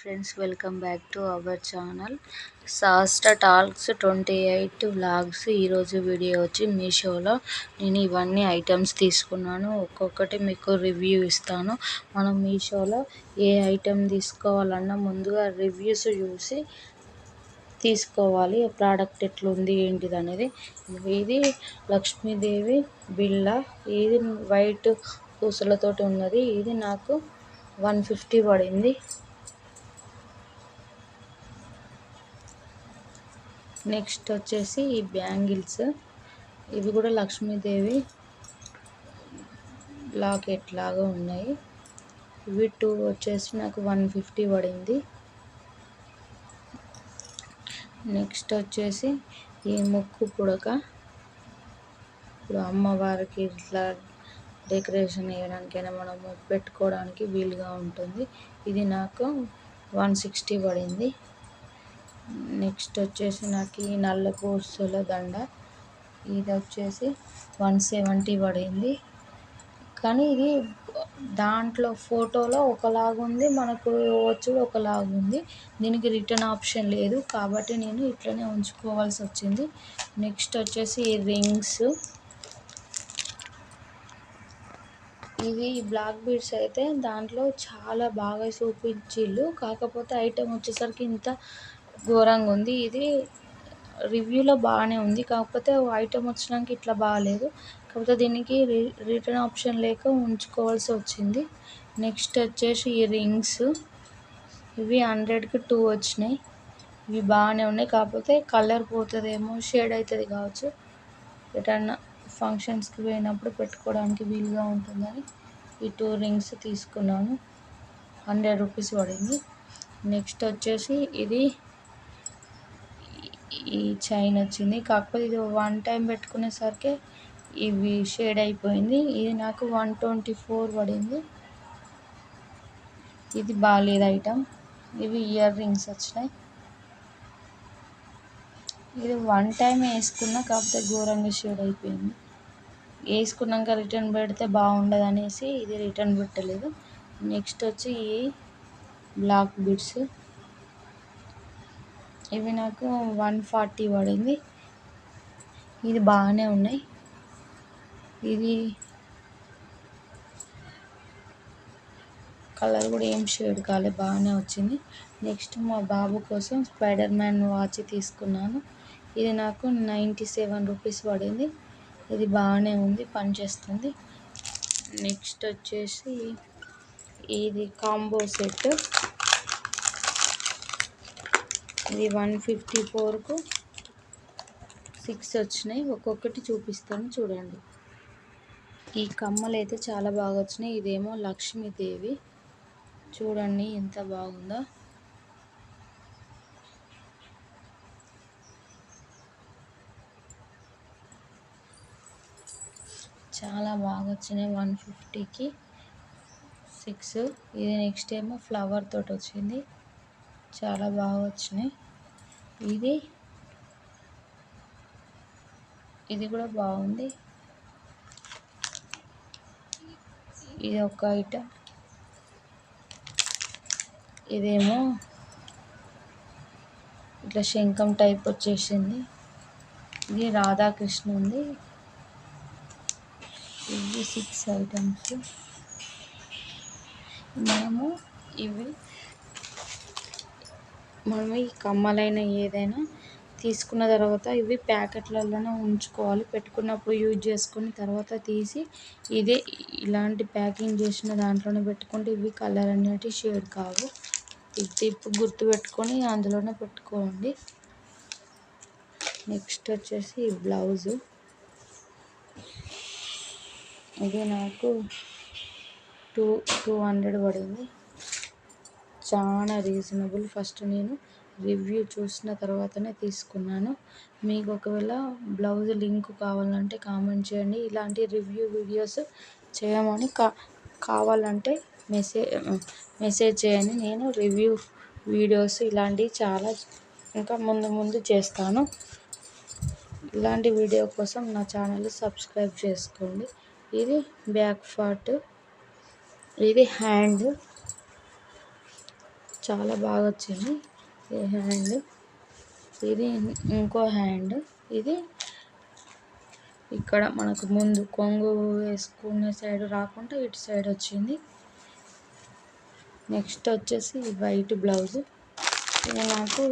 Friends, welcome back to our channel శాస్త్ర talks 28 vlogs. ఈరోజు video వచ్చి మీషోలో నేను ఇవన్నీ ఐటమ్స్ తీసుకున్నాను. ఒక్కొక్కటి మీకు రివ్యూ ఇస్తాను. మనం మీషోలో ఏ ఐటెం తీసుకోవాలన్నా ముందుగా రివ్యూస్ చూసి తీసుకోవాలి. ప్రోడక్ట్ ఎట్లుంది ఏంటిది అనేది. ఇది లక్ష్మీదేవి బిళ్ళ. ఇది వైట్ పూసలతోటి ఉన్నది. ఇది నాకు 150 పడింది. నెక్స్ట్ వచ్చేసి ఈ బ్యాంగిల్స్. ఇవి కూడా లక్ష్మీదేవి లాకెట్ లాగా ఉన్నాయి. ఇవి 2 వచ్చేసి నాకు 150 పడింది. నెక్స్ట్ వచ్చేసి ఈ ముక్కు పుడక. ఇప్పుడు అమ్మవారికి ఇట్లా డెకరేషన్ వేయడానికైనా మనము పెట్టుకోవడానికి వీలుగా ఉంటుంది. ఇది నాకు 160 పడింది. నెక్స్ట్ వచ్చేసి నాకు ఈ నల్ల పూసల దండ. ఇది వచ్చేసి 170 పడింది. కానీ ఇది దాంట్లో ఫోటోలో ఒకలాగుంది, మనకు వచ్చుడు ఒకలాగుంది. దీనికి రిటర్న్ ఆప్షన్ లేదు కాబట్టి నేను ఇట్లనే ఉంచుకోవాల్సి వచ్చింది. నెక్స్ట్ వచ్చేసి ఈ రింగ్స్. ఇవి బ్లాక్ బీడ్స్ అయితే దాంట్లో చాలా బాగా చూపించిళ్ళు, కాకపోతే ఐటెం వచ్చేసరికి ఇంత ఘోరంగా ఉంది. ఇది రివ్యూలో బాగానే ఉంది, కాకపోతే ఐటెం వచ్చినాక ఇట్లా బాగాలేదు. కాకపోతే దీనికి రిటర్న్ ఆప్షన్ లేక ఉంచుకోవాల్సి వచ్చింది. నెక్స్ట్ వచ్చేసి ఈ రింగ్స్. ఇవి 100కి 2 వచ్చినాయి. ఇవి బాగానే ఉన్నాయి, కాకపోతే కలర్ పోతుందేమో, షేడ్ అవుతుంది కావచ్చు. ఎటన్నా ఫంక్షన్స్కి పోయినప్పుడు పెట్టుకోవడానికి వీలుగా ఉంటుందని ఈ 2 రింగ్స్ తీసుకున్నాను. 100 రూపీస్ పడింది. నెక్స్ట్ వచ్చేసి ఇది ఈ చైన్ వచ్చింది, కాకపోతే ఇది 1 టైం పెట్టుకునేసరికి ఇవి షేడ్ అయిపోయింది. ఇది నాకు 124 పడింది. ఇది బాగాలేదు ఐటమ్. ఇవి ఇయర్ రింగ్స్ వచ్చినాయి. ఇది 1 టైం వేసుకున్నా, కాకపోతే ఘోరంగా షేడ్ అయిపోయింది. వేసుకున్నాక రిటర్న్ పెడితే బాగుండదు అనేసి ఇది రిటర్న్ పెట్టలేదు. నెక్స్ట్ వచ్చి ఈ బ్లాక్ బీడ్స్. ఇవి నాకు 140 పడింది. ఇది బాగానే ఉన్నాయి. ఇది కలర్ కూడా ఏం షేడ్ కాలేదు, బాగానే వచ్చింది. నెక్స్ట్ మా బాబు కోసం స్పైడర్ మ్యాన్ వాచ్ తీసుకున్నాను. ఇది నాకు 97 రూపీస్ పడింది. ఇది బాగానే ఉంది, పనిచేస్తుంది. నెక్స్ట్ వచ్చేసి ఇది కాంబో సెట్. ఇది 154కు 6 వచ్చినాయి. ఒక్కొక్కటి చూపిస్తాను చూడండి. ఈ కమ్మలు అయితే చాలా బాగా వచ్చినాయి. ఇదేమో లక్ష్మీదేవి, చూడండి ఎంత బాగుందో. చాలా బాగా వచ్చినాయి. 150కి 6. ఇది నెక్స్ట్ ఏమో ఫ్లవర్ తోటి వచ్చింది, చాలా బాగా వచ్చినాయి. ఇది కూడా బాగుంది. ఇది ఒక ఐటమ్. ఇదేమో ఇట్లా శంఖం టైప్ వచ్చేసింది. ఇది రాధాకృష్ణ ఉంది. ఇవి 6 ఐటమ్స్. మనము ఈ కమ్మలైనా ఏదైనా తీసుకున్న తర్వాత ఇవి ప్యాకెట్లలోనే ఉంచుకోవాలి. పెట్టుకున్నప్పుడు యూజ్ చేసుకుని తర్వాత తీసి ఇలాంటి ప్యాకింగ్ చేసిన దాంట్లోనే పెట్టుకుంటే ఇవి కలర్ అనేవి షేడ్ కావు. ఇది గుర్తు పెట్టుకొని అందులోనే పెట్టుకోండి. నెక్స్ట్ వచ్చేసి ఈ బ్లౌజు. ఇది నాకు 200 పడింది. చాలా రీజనబుల్. ఫస్ట్ నేను రివ్యూ చూసిన తర్వాతనే తీసుకున్నాను. మీకు ఒకవేళ బ్లౌజ్ లింక్ కావాలంటే కామెంట్ చేయండి. ఇలాంటి రివ్యూ వీడియోస్ చేయమని కావాలంటే మెసేజ్ చేయండి. నేను రివ్యూ వీడియోస్ ఇలాంటివి చాలా ఇంకా ముందు చేస్తాను. ఇలాంటి వీడియో కోసం నా ఛానల్ సబ్స్క్రైబ్ చేసుకోండి. ఇది బ్యాక్ పార్ట్. ఇది హ్యాండ్. చాలా బాగా వచ్చింది. ఈ హ్యాండ్, ఇది ఇంకో హ్యాండ్, ఇది ఇక్కడ మనకు ముందు కొంగు వేసుకునే సైడ్ రాకుండా ఇటు సైడ్ వచ్చింది. నెక్స్ట్ వచ్చేసి వైట్ బ్లౌజ్, ఇది నాకు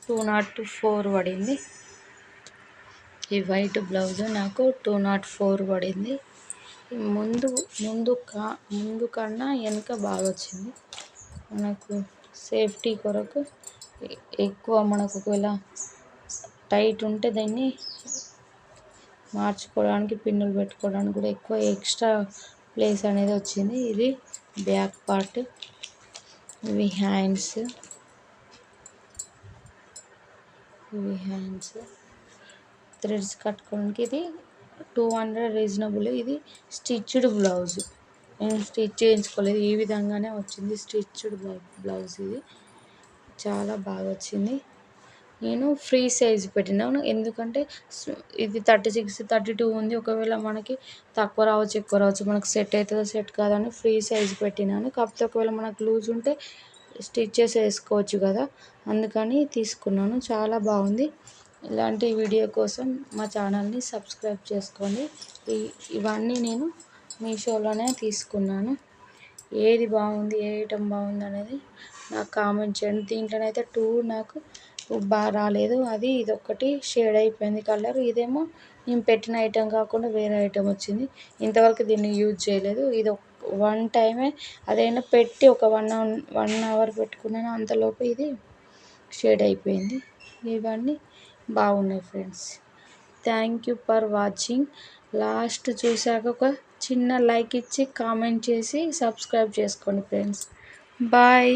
204 పడింది. ఈ వైట్ బ్లౌజ్ నాకు 204 పడింది. ముందు కన్నా వెనక బాగా వచ్చింది. మనకు సేఫ్టీ కొరకు ఎక్కువ మనకు ఒకవేళ టైట్ ఉంటే దాన్ని మార్చుకోవడానికి, పిన్నులు పెట్టుకోవడానికి కూడా ఎక్కువ ఎక్స్ట్రా ప్లేస్ అనేది వచ్చింది. ఇది బ్యాక్ పార్ట్, ఇవి హ్యాండ్స్, థ్రెడ్స్ కట్టుకోవడానికి. ఇది 200 రీజనబుల్. ఇది స్టిచ్డ్ బ్లౌజ్, నేను స్టిచ్ చేయించుకోలేదు, ఈ విధంగానే వచ్చింది స్టిచ్డ్ బ్లౌజ్. ఇది చాలా బాగా వచ్చింది. నేను ఫ్రీ సైజ్ పెట్టినాను, ఎందుకంటే ఇది 36, 32 ఉంది. ఒకవేళ మనకి తక్కువ రావచ్చు, ఎక్కువ రావచ్చు, మనకు సెట్ అవుతుందో సెట్ కాదని ఫ్రీ సైజ్ పెట్టినాను. కాకపోతే ఒకవేళ మనకు లూజ్ ఉంటే స్టిచ్చెస్ వేసుకోవచ్చు కదా, అందుకని తీసుకున్నాను. చాలా బాగుంది. ఇలాంటి వీడియో కోసం మా ఛానల్ని సబ్స్క్రైబ్ చేసుకోండి. ఇవన్నీ నేను మీషోలోనే తీసుకున్నాను. ఏది బాగుంది, ఏ ఐటమ్ బాగుంది అనేది నాకు కామెంట్ చేయండి. దీంట్లోనైతే 2 నాకు బాగా రాలేదు, అది ఇదొక్కటి షేడ్ అయిపోయింది కలర్. ఇదేమో నేను పెట్టిన ఐటెం కాకుండా వేరే ఐటెం వచ్చింది. ఇంతవరకు దీన్ని యూజ్ చేయలేదు. ఇది 1 టైమే, అదైనా పెట్టి ఒక 1 అవర్ పెట్టుకున్నాను, అంతలోపు ఇది షేడ్ అయిపోయింది. ఇవన్నీ బాగున్నాయి friends. Thank you for watching. Last చూశాక ఒక చిన్న లైక్ ఇచ్చి కామెంట్ చేసి సబ్స్క్రైబ్ చేసుకోండి ఫ్రెండ్స్. బాయ్.